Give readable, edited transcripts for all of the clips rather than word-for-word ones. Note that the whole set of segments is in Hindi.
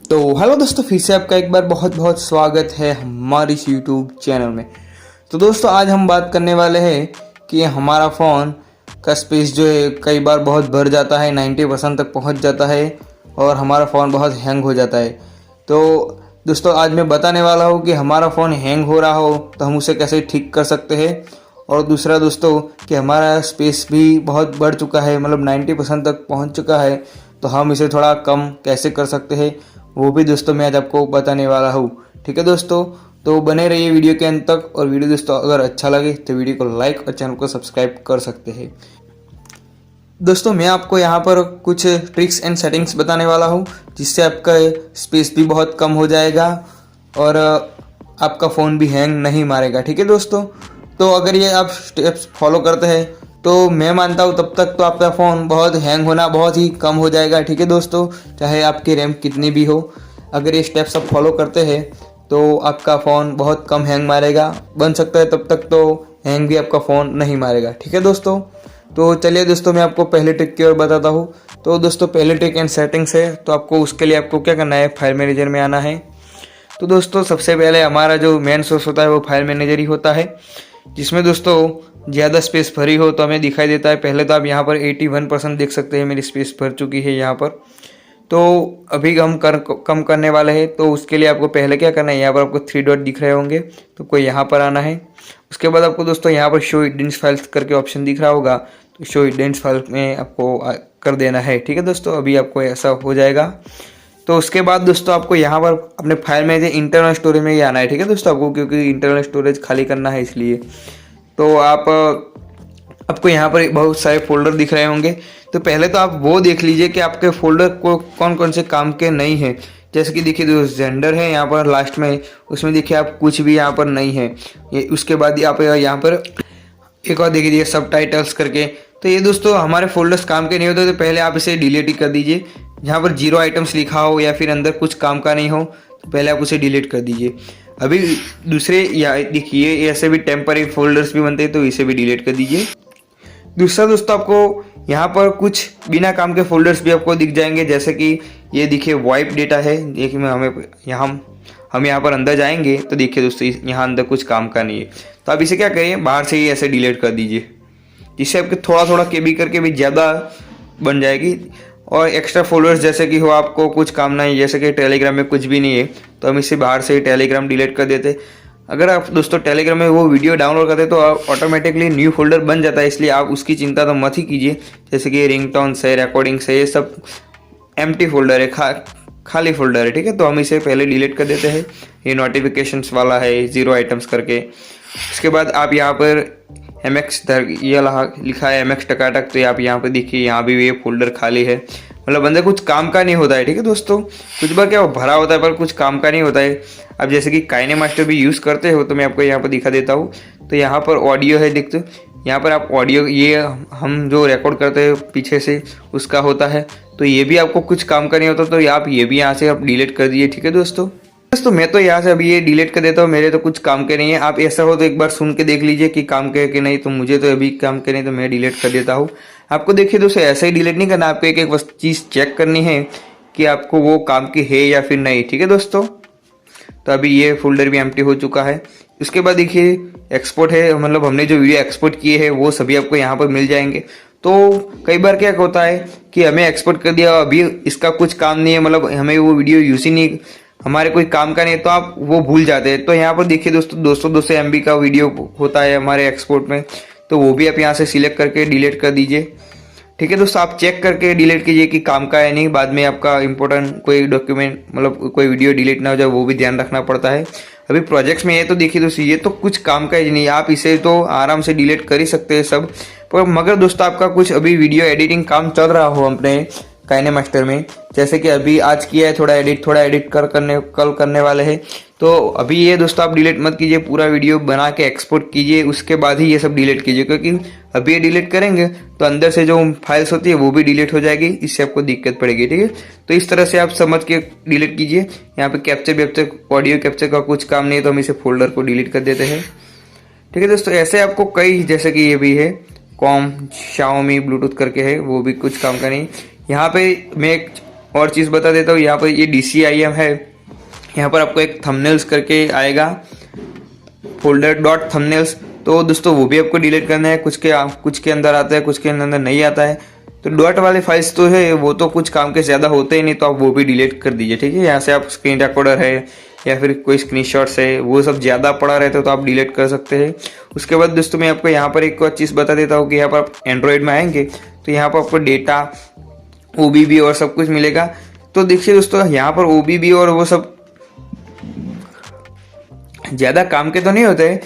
तो हेलो दोस्तों, फिर से आपका एक बार बहुत बहुत स्वागत है हमारे इस यूट्यूब चैनल में। तो दोस्तों आज हम बात करने वाले हैं कि हमारा फ़ोन का स्पेस जो है कई बार बहुत भर जाता है, 90% तक पहुंच जाता है और हमारा फ़ोन बहुत हैंग हो जाता है। तो दोस्तों आज मैं बताने वाला हूँ कि हमारा फ़ोन हैंग हो रहा हो तो हम उसे कैसे ठीक कर सकते हैं। और दूसरा दोस्तों कि हमारा स्पेस भी बहुत बढ़ चुका है, मतलब 90% तक पहुँच चुका है, तो हम इसे थोड़ा कम कैसे कर सकते हैं वो भी दोस्तों मैं आज आपको बताने वाला हूँ। ठीक है दोस्तों, तो बने रहिए वीडियो के अंत तक। और वीडियो दोस्तों अगर अच्छा लगे तो वीडियो को लाइक और चैनल को सब्सक्राइब कर सकते हैं। दोस्तों मैं आपको यहाँ पर कुछ ट्रिक्स एंड सेटिंग्स बताने वाला हूँ जिससे आपका स्पेस भी बहुत कम हो जाएगा और आपका फ़ोन भी हैंग नहीं मारेगा। ठीक है दोस्तों, तो अगर ये आप स्टेप्स फॉलो करते हैं तो मैं मानता हूँ तब तक तो आपका फ़ोन बहुत हैंग होना बहुत ही कम हो जाएगा। ठीक है दोस्तों, चाहे आपकी रैम कितनी भी हो, अगर ये स्टेप्स आप फॉलो करते हैं तो आपका फ़ोन बहुत कम हैंग मारेगा। बन सकता है तब तक तो हैंग भी आपका फ़ोन नहीं मारेगा। ठीक है दोस्तों, तो चलिए दोस्तों मैं आपको पहले ट्रिक की ओर बताता हूँ। तो दोस्तों पहले ट्रिक एंड सेटिंग्स है, तो आपको उसके लिए आपको क्या करना है, फाइल मैनेजर में आना है। तो दोस्तों सबसे पहले हमारा जो मेन सोर्स होता है वो फाइल मैनेजर ही होता है, जिसमें दोस्तों ज़्यादा स्पेस भरी हो तो हमें दिखाई देता है। पहले तो आप यहाँ पर 81% देख सकते हैं मेरी स्पेस भर चुकी है यहाँ पर। तो अभी हम कम करने वाले हैं, तो उसके लिए आपको पहले क्या करना है, यहाँ पर आपको 3 डॉट दिख रहे होंगे तो कोई यहाँ पर आना है। उसके बाद आपको दोस्तों यहाँ पर शो हिडन फाइल्स करके ऑप्शन दिख रहा होगा, तो शो हिडन फाइल में आपको कर देना है। ठीक है दोस्तों, अभी आपको ऐसा हो जाएगा। तो उसके बाद दोस्तों आपको यहाँ पर अपने फाइल में इंटरनल स्टोरेज में ही आना है। ठीक है दोस्तों, आपको क्योंकि इंटरनल स्टोरेज खाली करना है इसलिए। तो आपको यहाँ पर बहुत सारे फोल्डर दिख रहे होंगे, तो पहले तो आप वो देख लीजिए कि आपके फोल्डर को कौन कौन से काम के नहीं है। जैसे कि देखिए दोस्त जेंडर है यहाँ पर लास्ट में, उसमें देखिए आप कुछ भी यहाँ पर नहीं है। ये उसके बाद आप यहाँ पर एक और देखिए सब टाइटल्स करके, तो ये दोस्तों हमारे फोल्डर्स काम के नहीं होते, तो पहले आप इसे डिलीट ही कर दीजिए। जहाँ पर 0 आइटम्स लिखा हो या फिर अंदर कुछ काम का नहीं हो तो पहले आप उसे डिलीट कर दीजिए। अभी दूसरे या देखिए ऐसे भी टेम्पररी फोल्डर्स भी बनते हैं, तो इसे भी डिलीट कर दीजिए। दूसरा दोस्तों आपको यहाँ पर कुछ बिना काम के फोल्डर्स भी आपको दिख जाएंगे, जैसे कि ये देखिए वाइप डेटा है। देखिए मैं हम यहाँ पर अंदर जाएंगे तो देखिए दोस्तों यहाँ अंदर कुछ काम का नहीं है, तो आप इसे क्या करिए बाहर से ही ऐसे डिलीट कर दीजिए, जिससे आपके थोड़ा थोड़ा केबी करके भी ज़्यादा बन जाएगी। और एक्स्ट्रा फोल्डर्स जैसे कि हो आपको कुछ काम नहीं, जैसे कि टेलीग्राम में कुछ भी नहीं है तो हम इसे बाहर से ही टेलीग्राम डिलीट कर देते। अगर आप दोस्तों टेलीग्राम में वो वीडियो डाउनलोड करते तो ऑटोमेटिकली न्यू फोल्डर बन जाता है, इसलिए आप उसकी चिंता तो मत ही कीजिए। जैसे कि रिंगटोन्स है, रिकॉर्डिंग्स है, ये सब एम्प्टी फोल्डर है, खाली फोल्डर है। ठीक है, तो हम इसे पहले डिलीट कर देते हैं। ये नोटिफिकेशंस वाला है 0 आइटम्स करके। उसके बाद आप यहाँ पर MX ये लिखा है MX टकाटक, तो आप यहाँ पे देखिए यहाँ भी ये फोल्डर खाली है, मतलब अंदर कुछ काम का नहीं होता है। ठीक है दोस्तों, कुछ बार क्या भरा होता है पर कुछ काम का नहीं होता है। अब जैसे कि काइनेमास्टर भी यूज़ करते हो तो मैं आपको यहाँ पर दिखा देता हूँ। तो यहाँ पर ऑडियो है, देखते यहाँ पर आप ऑडियो, ये हम जो रिकॉर्ड करते हैं पीछे से उसका होता है, तो ये भी आपको कुछ काम का नहीं होता, तो आप ये भी यहाँ से आप डिलीट कर दीजिए। ठीक है दोस्तों मैं तो यहाँ से अभी ये डिलीट कर देता हूँ, मेरे तो कुछ काम के नहीं है। आप ऐसा हो तो एक बार सुन के देख लीजिए कि काम के कि नहीं, तो मुझे तो अभी काम के नहीं, तो मैं डिलीट कर देता हूँ। आपको देखिए दोस्तों ऐसा ही डिलीट नहीं करना, आपको एक एक चीज़ चेक करनी है कि आपको वो काम की है या फिर नहीं। ठीक है दोस्तों, तो अभी ये फोल्डर भी एम्प्टी हो चुका है। उसके बाद देखिए एक्सपोर्ट है, मतलब हमने जो वीडियो एक्सपोर्ट किए हैं वो सभी आपको यहाँ पर मिल जाएंगे। तो कई बार क्या होता है कि हमें एक्सपोर्ट कर दिया, अभी इसका कुछ काम नहीं है, मतलब हमें वो वीडियो यूज ही नहीं, हमारे कोई काम का नहीं है, तो आप वो भूल जाते हैं। तो यहाँ पर देखिए दोस्तों 200 MB का वीडियो होता है हमारे एक्सपोर्ट में, तो वो भी आप यहाँ से सिलेक्ट करके डिलीट कर दीजिए। ठीक है दोस्तों, आप चेक करके डिलीट कीजिए कि काम का है नहीं, बाद में आपका इंपॉर्टेंट कोई डॉक्यूमेंट मतलब कोई वीडियो डिलीट ना हो जाए, वो भी ध्यान रखना पड़ता है। अभी प्रोजेक्ट्स में ये तो देखिए दोस्तों ये तो कुछ काम का ही नहीं, आप इसे तो आराम से डिलीट कर ही सकते हैं सब। पर मगर दोस्तों आपका कुछ अभी वीडियो एडिटिंग काम चल रहा हो अपने काइनेमास्टर में, जैसे कि अभी आज किया है थोड़ा एडिट कल करने वाले हैं, तो अभी ये दोस्तों आप डिलीट मत कीजिए, पूरा वीडियो बना के एक्सपोर्ट कीजिए, उसके बाद ही ये सब डिलीट कीजिए, क्योंकि अभी ये डिलीट करेंगे तो अंदर से जो फाइल्स होती है वो भी डिलीट हो जाएगी, इससे आपको दिक्कत पड़ेगी। ठीक है, तो इस तरह से आप समझ के डिलीट कीजिए। यहाँ पे कैप्चर ऑडियो कैप्चर का कुछ काम नहीं है, तो हम इसे फोल्डर को डिलीट कर देते हैं। ठीक है दोस्तों, ऐसे आपको कई, जैसे कि ये भी है कॉम Xiaomi ब्लूटूथ करके है, वो भी कुछ काम का नहीं। यहाँ पे मैं एक और चीज़ बता देता हूँ, यहाँ पर ये DCIM है, यहाँ पर आपको एक थंबनेल्स करके आएगा, फोल्डर डॉट थंबनेल्स। तो दोस्तों वो भी आपको डिलीट करना है, कुछ के अंदर आता है, कुछ के अंदर नहीं आता है। तो डॉट वाले फाइल्स तो है वो तो कुछ काम के ज़्यादा होते ही नहीं, तो आप वो भी डिलीट कर दीजिए, ठीक है। यहाँ से आप स्क्रीन रिकॉर्डर है या फिर कोई स्क्रीनशॉट्स है वो सब ज़्यादा पड़ा रहता है तो आप डिलीट कर सकते हैं। उसके बाद दोस्तों मैं आपको यहाँ पर एक और चीज़ बता देता हूँ कि यहाँ पर आप एंड्रॉयड में आएंगे तो यहाँ पर आपको डेटा, OBB और सब कुछ मिलेगा। तो देखिए दोस्तों यहाँ पर OBB और वो सब ज़्यादा काम के तो नहीं होते,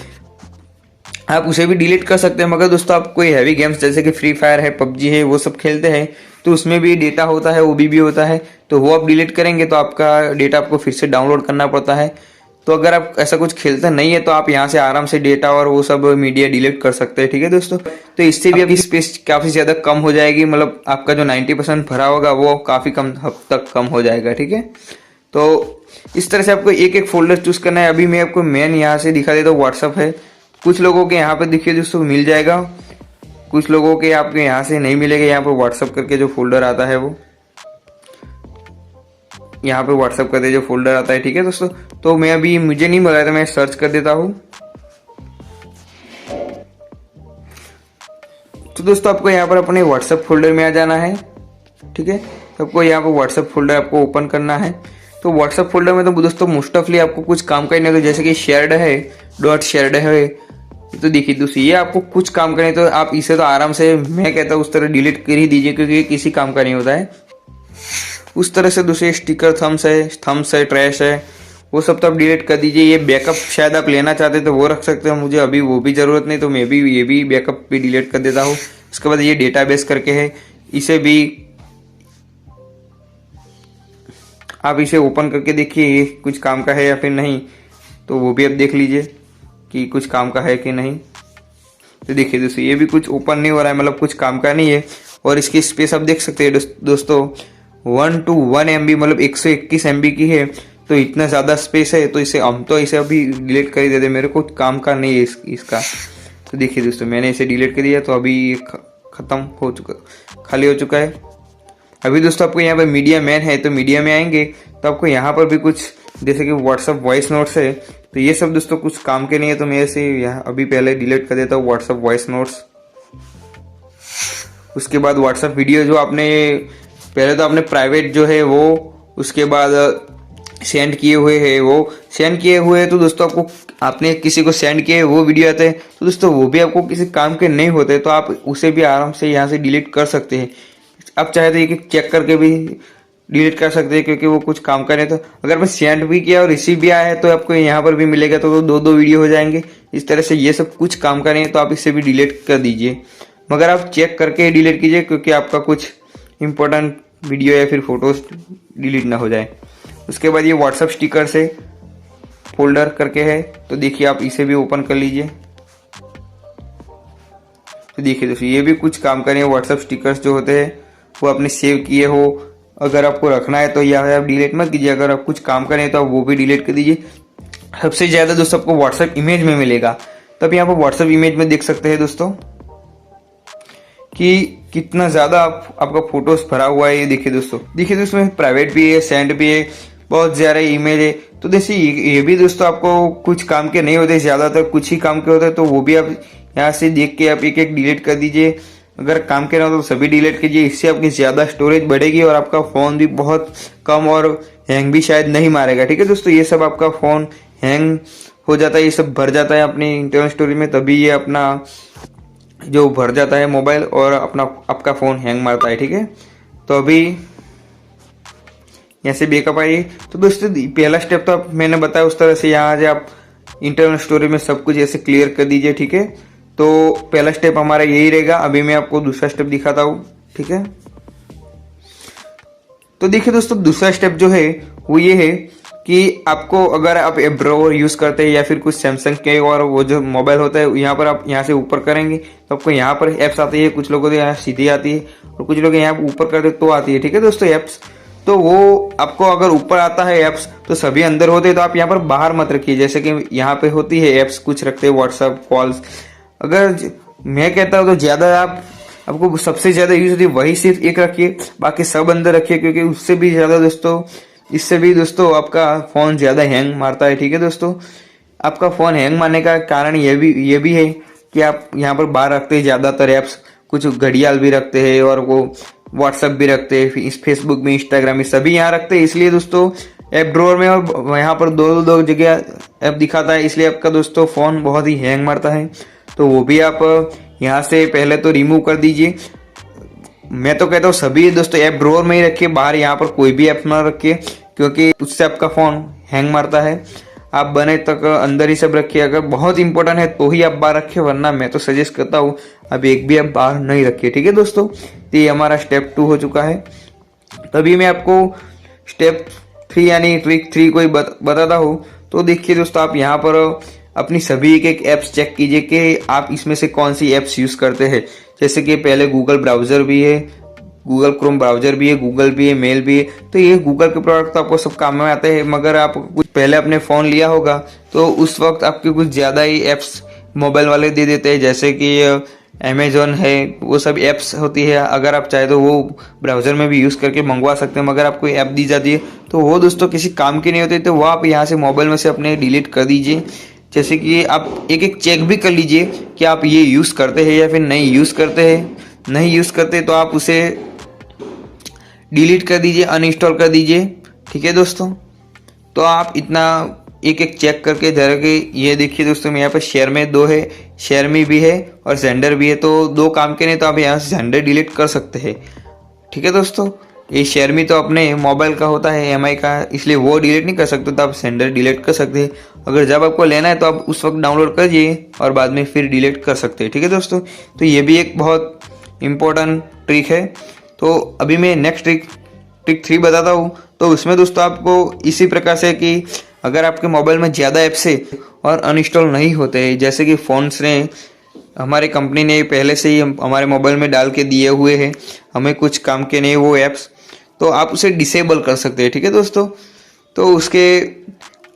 आप उसे भी डिलीट कर सकते हैं। मगर दोस्तों आप कोई हैवी गेम्स जैसे कि फ्री फायर है, PUBG है, वो सब खेलते हैं तो उसमें भी डेटा होता है, OBB होता है, तो वो आप डिलीट करेंगे तो आपका डेटा आपको फिर से डाउनलोड करना पड़ता है। तो अगर आप ऐसा कुछ खेलते नहीं है तो आप यहाँ से आराम से डेटा और वो सब मीडिया डिलीट कर सकते हैं, ठीक है दोस्तों। तो इससे भी आपकी स्पेस काफ़ी ज़्यादा कम हो जाएगी, मतलब आपका जो 90% भरा होगा वो काफ़ी कम हद तक कम हो जाएगा, ठीक है। तो इस तरह से आपको एक एक फोल्डर चूज करना है। अभी मैं आपको मेन यहाँ से दिखा देता हूँ, व्हाट्सअप है। कुछ लोगों के यहाँ पे देखिए दोस्तों मिल जाएगा, कुछ लोगों के आपके यहाँ से नहीं मिलेगा। यहाँ पे व्हाट्सअप करके जो फोल्डर आता है वो यहाँ पे व्हाट्सअप करके जो फोल्डर आता है, ठीक है दोस्तों। तो मैं अभी मुझे नहीं मिला था, मैं सर्च कर देता हूँ। तो दोस्तों आपको यहाँ पर अपने व्हाट्सएप फोल्डर में आ जाना है, ठीक है। तो आपको यहाँ पर व्हाट्सएप फोल्डर आपको ओपन करना है। तो व्हाट्सएप फोल्डर में तो दोस्तों मोस्ट ऑफली आपको कुछ काम का ही नहीं, तो जैसे कि शेयर्ड है, डॉट शेयर्ड है, तो देखिए दोस्तों ये आपको कुछ काम करने, तो आप इसे तो आराम से, मैं कहता हूँ उस तरह डिलीट कर ही दीजिए, क्योंकि ये किसी काम का नहीं होता है। उस तरह से दूसरे स्टिकर, थम्स है, ट्रैश है, वो सब तो आप डिलीट कर दीजिए। ये बैकअप शायद आप लेना चाहते तो वो रख सकते हो, मुझे अभी वो भी ज़रूरत नहीं, तो मैं भी ये भी बैकअप भी डिलीट कर देता हूँ। उसके बाद ये डेटाबेस करके है, इसे भी आप इसे ओपन करके देखिए ये कुछ काम का है या फिर नहीं, तो वो भी आप देख लीजिए कि कुछ काम का है कि नहीं। तो देखिए दोस्तों ये भी कुछ ओपन नहीं हो रहा है, मतलब कुछ काम का नहीं है। और इसकी स्पेस आप देख सकते हैं दोस्तों 1 MB, मतलब 121 MB की है। तो इतना ज़्यादा स्पेस है, तो इसे हम तो इसे अभी डिलीट कर ही देते, मेरे को काम का नहीं है इसका। तो देखिए दोस्तों मैंने इसे डिलीट कर दिया, तो अभी ये ख़त्म हो चुका, खाली हो चुका है। अभी दोस्तों आपको यहाँ पर मीडिया मैन है, तो मीडिया में आएंगे तो आपको यहाँ पर भी कुछ, जैसे कि व्हाट्सअप वॉइस नोट्स है, तो ये सब दोस्तों कुछ काम के नहीं है, तो मैं इसे यहाँ अभी पहले डिलीट कर देता हूँ, व्हाट्सअप वॉइस नोट्स। उसके बाद व्हाट्सअप वीडियो, जो आपने पहले तो आपने प्राइवेट जो है वो, उसके बाद सेंड किए हुए है, वो सेंड किए हुए है, तो दोस्तों आपको आपने किसी को सेंड किए वो वीडियो आते हैं, तो दोस्तों वो भी आपको किसी काम के नहीं होते, तो आप उसे भी आराम से यहाँ से डिलीट कर सकते हैं। आप चाहे तो एक चेक करके भी डिलीट कर सकते हैं, क्योंकि वो कुछ काम का नहीं। तो अगर मैं सेंड भी किया और रिसीव भी आया है तो आपको यहाँ पर भी मिलेगा, तो दो वीडियो हो जाएंगे। इस तरह से ये सब कुछ काम का नहीं है, तो आप इसे भी डिलीट कर दीजिए, मगर आप चेक करके डिलीट कीजिए, क्योंकि आपका कुछ इंपॉर्टेंट वीडियो या फिर फोटोज डिलीट ना हो जाए। उसके बाद ये व्हाट्सएप स्टिकर से फोल्डर करके है, तो देखिए आप इसे भी ओपन कर लीजिए। तो देखिए दोस्तों ये भी कुछ काम का नहीं है। व्हाट्सएप स्टिकर्स जो होते हैं वो आपने सेव किए हो, अगर आपको रखना है तो या आप डिलीट मत कीजिए, अगर आप कुछ काम का नहीं है तो आप वो भी डिलीट कर दीजिए। सबसे ज़्यादा दोस्तों आपको व्हाट्सएप इमेज में मिलेगा, तब यहाँ पर व्हाट्सएप इमेज में देख सकते हैं दोस्तों कि कितना ज़्यादा आपका फोटोज भरा हुआ है। ये देखिए दोस्तों प्राइवेट भी है, सेंड भी है, बहुत ज़्यादा ईमेल है। तो देखिए ये भी दोस्तों आपको कुछ काम के नहीं होते, ज़्यादातर कुछ ही काम के होते हैं, तो वो भी आप यहाँ से देख के आप एक एक डिलीट कर दीजिए। अगर काम के ना हो तो सभी डिलीट कीजिए, इससे आपकी ज़्यादा स्टोरेज बढ़ेगी और आपका फ़ोन भी बहुत कम और हैंग भी शायद नहीं मारेगा, ठीक है दोस्तों। ये सब आपका फ़ोन हैंग हो जाता है, ये सब भर जाता है अपनी इंटरनल स्टोरेज में, तभी ये अपना जो भर जाता है मोबाइल और आपका फ़ोन हैंग मारता है, ठीक है। तो अभी यहाँ से बैकअप आइए। तो दोस्तों पहला स्टेप तो मैंने बताया उस तरह से यहाँ से आप इंटरनल स्टोरेज में सब कुछ ऐसे क्लियर कर दीजिए, ठीक है। तो पहला स्टेप हमारा यही रहेगा। अभी मैं आपको दूसरा स्टेप दिखाता हूँ, ठीक है। तो देखिए दोस्तों दूसरा स्टेप जो है वो ये है कि आपको, अगर आप ऐप ब्राउज़र यूज़ करते हैं या फिर कुछ सैमसंग के और वो जो मोबाइल होता है, यहाँ पर आप यहाँ से ऊपर करेंगे तो आपको यहाँ पर ऐप्स आती है। कुछ लोगों को यहाँ सीधी आती है और कुछ लोग यहाँ ऊपर करते तो आती है, ठीक है दोस्तों ऐप्स। तो वो आपको अगर ऊपर आता है ऐप्स तो सभी अंदर होते हैं, तो आप यहाँ पर बाहर मत रखिए। जैसे कि यहाँ पे होती है ऐप्स, कुछ रखते हैं व्हाट्सअप, कॉल्स। अगर मैं कहता हूँ तो ज़्यादा आप आपको सबसे ज़्यादा यूज होती है वही सिर्फ एक रखिए, बाकी सब अंदर रखिए, क्योंकि उससे भी ज़्यादा दोस्तों, इससे भी दोस्तों आपका फ़ोन ज़्यादा हैंग मारता है। ठीक है दोस्तों, आपका फ़ोन हैंग मारने का कारण ये भी है कि आप यहाँ पर बाहर रखते हैं ज़्यादातर ऐप्स, कुछ घड़ियाल भी रखते हैं और वो व्हाट्सएप भी रखते हैं, इस फेसबुक में, इंस्टाग्राम में, सभी यहाँ रखते हैं। इसलिए दोस्तों ऐप ड्रॉअर में और यहाँ पर दो जगह ऐप दिखाता है, इसलिए आपका दोस्तों फ़ोन बहुत ही हैंग मारता है। तो वो भी आप यहाँ से पहले तो रिमूव कर दीजिए। मैं तो कहता हूँ सभी दोस्तों ऐप ड्रॉअर में ही रखिए, बाहर यहाँ पर कोई भी ऐप ना रखिए, क्योंकि उससे आपका फ़ोन हैंग मारता है। आप बने तक अंदर ही सब रखिए, अगर बहुत इंपॉर्टेंट है तो ही आप बाहर रखिए, वरना मैं तो सजेस्ट करता हूँ अब एक भी आप बाहर नहीं रखिए। ठीक है दोस्तों, तो ये हमारा स्टेप 2 हो चुका है। तभी मैं आपको स्टेप 3 यानी ट्रिक 3 कोई बताता हूँ। तो देखिए दोस्तों, आप यहाँ पर अपनी सभी एक ऐप्स चेक कीजिए कि आप इसमें से कौन सी ऐप्स यूज़ करते हैं। जैसे कि पहले गूगल ब्राउज़र भी है, गूगल क्रोम ब्राउज़र भी है, गूगल भी है, मेल भी है। तो ये गूगल के प्रोडक्ट तो आपको सब काम में आते हैं, मगर आप कुछ पहले अपने फ़ोन लिया होगा तो उस वक्त आपके कुछ ज़्यादा ही ऐप्स मोबाइल वाले दे देते हैं, जैसे कि अमेजोन है, वो सब ऐप्स होती है। अगर आप चाहे तो वो ब्राउज़र में भी यूज़ करके मंगवा सकते हैं, मगर आपको ऐप दी जाती है तो वो दोस्तों किसी काम की नहीं होती, तो वो आप यहाँ से मोबाइल में से अपने डिलीट कर दीजिए। जैसे कि आप एक चेक भी कर लीजिए कि आप ये यूज़ करते हैं या फिर नहीं यूज़ करते हैं। नहीं यूज़ करते तो आप उसे डिलीट कर दीजिए, अनइंस्टॉल कर दीजिए। ठीक है दोस्तों, तो आप इतना एक चेक करके जरा कि ये देखिए दोस्तों, मैं यहाँ पर शेयर में 2 है, शेयर में भी है और जेंडर भी है, तो 2 काम के नहीं, तो आप यहाँ से जेंडर डिलीट कर सकते हैं। ठीक है दोस्तों, ये शेयर में तो अपने मोबाइल का होता है, एमआई का, इसलिए वो डिलीट नहीं कर सकते, तो आप जेंडर डिलीट कर सकते हैं। अगर जब आपको लेना है तो आप उस वक्त डाउनलोड करिए और बाद में फिर डिलीट कर सकते हैं। ठीक है दोस्तों, तो ये भी एक बहुत इम्पोर्टेंट ट्रिक है। तो अभी मैं नेक्स्ट ट्रिक 3 बताता हूँ। तो उसमें दोस्तों आपको इसी प्रकार से कि अगर आपके मोबाइल में ज़्यादा ऐप्स है और अनइंस्टॉल नहीं होते, जैसे कि फ़ोन्स ने, हमारे कंपनी ने पहले से ही हमारे मोबाइल में डाल के दिए हुए हैं, हमें कुछ काम के नहीं वो ऐप्स, तो आप उसे डिसेबल कर सकते हैं। ठीक है दोस्तों, तो उसके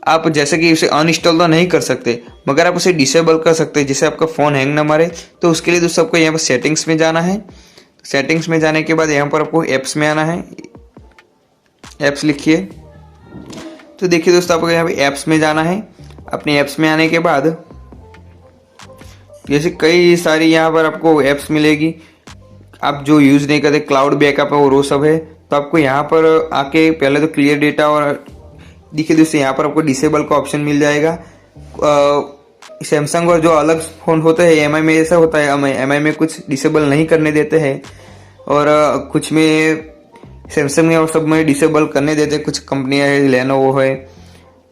आप जैसे कि उसे अनइंस्टॉल तो नहीं कर सकते, मगर आप उसे डिसेबल कर सकते हैं, जिससे आपका फ़ोन हैंग ना मारे। तो उसके लिए दोस्तों आपको यहाँ पर सेटिंग्स में जाना है। सेटिंग्स में जाने के बाद यहाँ पर आपको ऐप्स में आना है, ऐप्स लिखिए। तो देखिए दोस्तों, आपको यहाँ पे ऐप्स में जाना है। अपने ऐप्स में आने के बाद जैसे कई सारी यहाँ पर आपको ऐप्स मिलेगी, आप जो यूज़ नहीं करते, क्लाउड बैकअप है और वो सब है। तो आपको यहाँ पर आके पहले तो क्लियर डेटा, और देखिए दोस्तों यहाँ पर आपको डिसेबल का ऑप्शन मिल जाएगा। सैमसंग और जो अलग फ़ोन होते हैं, एमआई में ऐसा होता है, एमआई में कुछ डिसेबल नहीं करने देते हैं, और कुछ में सैमसंग में और सब में डिसेबल करने देते। कुछ कंपनियां है, लेनोवो है,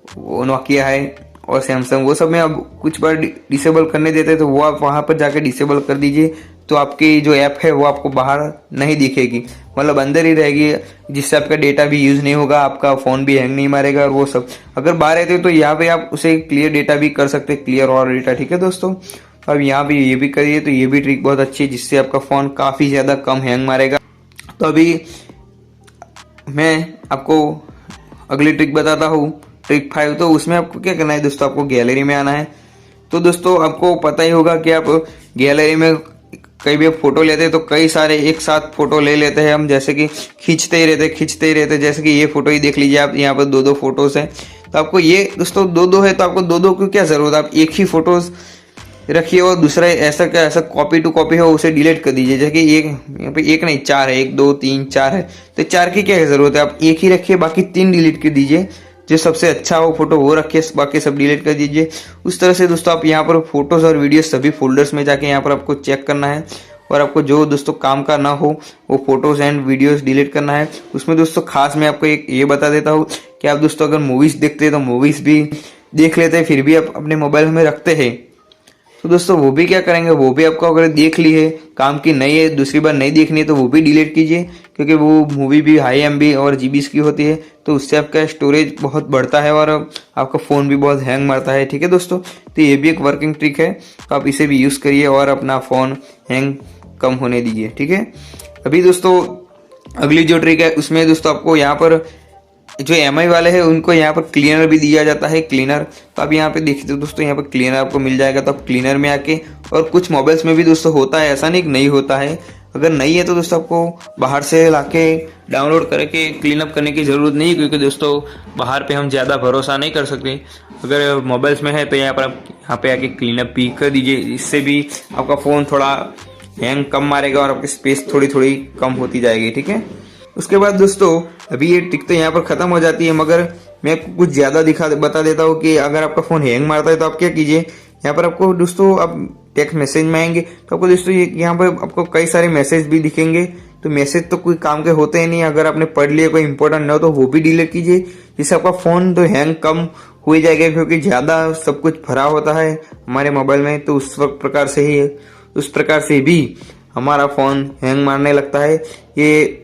वो नोकिया है और सैमसंग, वो सब में अब कुछ बार डिसेबल करने देते, तो वो आप वहाँ पर जाके डिसेबल कर दीजिए। तो आपकी जो ऐप है वो आपको बाहर नहीं दिखेगी, मतलब अंदर ही रहेगी, जिससे आपका डेटा भी यूज़ नहीं होगा, आपका फ़ोन भी हैंग नहीं मारेगा और वो सब। अगर बाहर रहते तो यहाँ पे आप उसे क्लियर डेटा भी कर सकते, क्लियर और डेटा। ठीक है दोस्तों, अब यहाँ भी ये भी करिए, तो ये भी ट्रिक बहुत अच्छी है, जिससे आपका फ़ोन काफ़ी ज़्यादा कम हैंग मारेगा। तो अभी मैं आपको अगली ट्रिक बताता हूँ, ट्रिक 5। तो उसमें आपको क्या करना है दोस्तों, आपको गैलरी में आना है। तो दोस्तों आपको पता ही होगा कि आप गैलरी में कई भी फ़ोटो लेते हैं तो कई सारे एक साथ फ़ोटो ले लेते हैं हम, जैसे कि खींचते ही रहते। जैसे कि ये फ़ोटो ही देख लीजिए आप, यहाँ पर 2-2 फोटोज़ हैं। तो आपको ये दोस्तों 2-2 है, तो आपको 2-2 की क्या ज़रूरत है, आप एक ही फ़ोटोज़ रखिए और दूसरा ऐसा कॉपी टू कॉपी हो उसे डिलीट कर दीजिए। जैसे कि एक यहाँ पे एक नहीं 4 है, 1 2 3 4 है, तो 4 की क्या ज़रूरत है, आप एक ही रखिए, बाकी 3 डिलीट कर दीजिए। जो सबसे अच्छा हो फोटो वो रखिए, बाकी सब डिलीट कर दीजिए। उस तरह से दोस्तों आप यहाँ पर फोटोज़ और वीडियोस सभी फोल्डर्स में जाके यहाँ पर आपको चेक करना है, और आपको जो दोस्तों काम का ना हो वो फोटोज़ एंड वीडियोस डिलीट करना है। उसमें दोस्तों खास मैं आपको एक ये बता देता हूँ कि आप दोस्तों अगर मूवीज़ देखते हैं तो मूवीज़ भी देख लेते हैं, फिर भी आप अपने मोबाइल में रखते हैं, तो दोस्तों वो भी क्या करेंगे, वो भी आपको अगर देख ली है, काम की नहीं है, दूसरी बार नहीं देखनी है, तो वो भी डिलीट कीजिए, क्योंकि वो मूवी भी हाई एमबी और जीबीज़ की होती है, तो उससे आपका स्टोरेज बहुत बढ़ता है और आपका फ़ोन भी बहुत हैंग मारता है। ठीक है दोस्तों, तो ये भी एक वर्किंग ट्रिक है, तो आप इसे भी यूज़ करिए और अपना फ़ोन हैंग कम होने दीजिए। ठीक है, अभी दोस्तों अगली जो ट्रिक है उसमें दोस्तों आपको यहाँ पर जो एमआई वाले हैं उनको यहाँ पर क्लीनर भी दिया जाता है, क्लीनर। तो आप यहाँ पे देखिए दोस्तों, यहाँ पर क्लीनर आपको मिल जाएगा, तो आप क्लीनर में आके, और कुछ मोबाइल्स में भी दोस्तों होता है, ऐसा नहीं होता है, अगर नहीं है तो दोस्तों आपको बाहर से लाके डाउनलोड करके क्लीन अप करने की ज़रूरत नहीं है, क्योंकि दोस्तों बाहर पे हम ज़्यादा भरोसा नहीं कर सकते। अगर मोबाइल्स में है तो यहाँ पर आप यहाँ पे आके क्लीन अप भी कर दीजिए, इससे भी आपका फ़ोन थोड़ा हैंग कम मारेगा और आपकी स्पेस थोड़ी थोड़ी कम होती जाएगी, ठीक है। उसके बाद दोस्तों अभी ये ट्रिक तो यहाँ पर ख़त्म हो जाती है, मगर मैं आपको कुछ ज़्यादा बता देता हूँ कि अगर आपका फ़ोन हैंग मारता है तो आप क्या कीजिए। यहाँ पर आपको दोस्तों आप टेक्स्ट मैसेज में आएंगे तो आपको दोस्तों यहाँ पर आपको कई सारे मैसेज भी दिखेंगे। तो मैसेज तो कोई काम के होते ही नहीं, अगर आपने पढ़ लिया कोई इंपॉर्टेंट ना हो तो वो भी डिलीट कीजिए, जिससे आपका फ़ोन तो हैंग कम हो ही जाएगा, क्योंकि ज़्यादा सब कुछ भरा होता है हमारे मोबाइल में। तो उस प्रकार से भी हमारा फ़ोन हैंग मारने लगता है। ये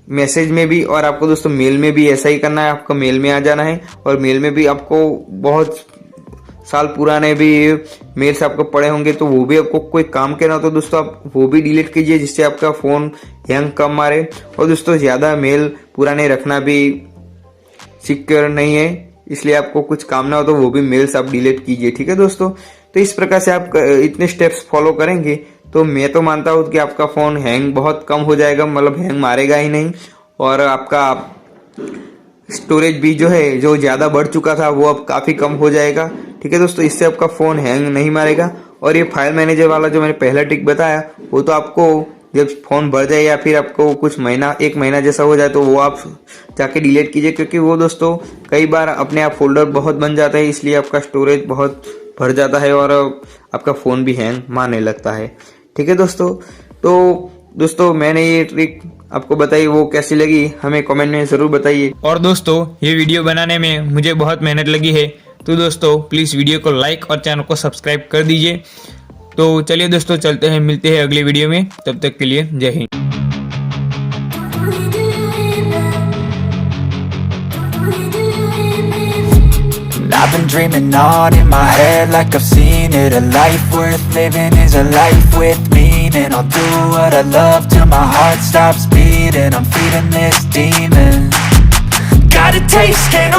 मैसेज में भी और आपको दोस्तों मेल में भी ऐसा ही करना है। आपको मेल में आ जाना है और मेल में भी आपको बहुत साल पुराने भी मेल्स आपको पड़े होंगे, तो वो भी आपको कोई काम के ना हो तो दोस्तों आप वो भी डिलीट कीजिए, जिससे आपका फ़ोन हैंग कम मारे। और दोस्तों ज़्यादा मेल पुराने रखना भी सिक्योर नहीं है, इसलिए आपको कुछ काम ना हो तो वो भी मेल्स आप डिलीट कीजिए, ठीक है दोस्तों। तो इस प्रकार से आप इतने स्टेप्स फॉलो करेंगे तो मैं तो मानता हूँ कि आपका फ़ोन हैंग बहुत कम हो जाएगा, मतलब हैंग मारेगा ही नहीं। और आपका स्टोरेज भी जो है जो ज़्यादा बढ़ चुका था वो अब काफ़ी कम हो जाएगा, ठीक है दोस्तों। इससे आपका फ़ोन हैंग नहीं मारेगा। और ये फाइल मैनेजर वाला जो मैंने पहला ट्रिक बताया वो तो आपको जब फ़ोन बढ़ जाए या फिर आपको कुछ एक महीना जैसा हो जाए तो वो आप जाके डिलीट कीजिए, क्योंकि वो दोस्तों कई बार अपने आप फोल्डर बहुत बन जाता है, इसलिए आपका स्टोरेज बहुत भर जाता है और आपका फ़ोन भी हैंग मारने लगता है, ठीक है दोस्तों। तो दोस्तों मैंने ये ट्रिक आपको बताई, वो कैसी लगी हमें कमेंट में ज़रूर बताइए। और दोस्तों ये वीडियो बनाने में मुझे बहुत मेहनत लगी है, तो दोस्तों प्लीज़ वीडियो को लाइक और चैनल को सब्सक्राइब कर दीजिए। तो चलिए दोस्तों चलते हैं, मिलते हैं अगले वीडियो में, तब तक के लिए जय Hind. I've been dreaming on in my head like I've seen it. A life worth living is a life with meaning. I'll do what I love till my heart stops beating. I'm feeding this demon. Got a taste, can't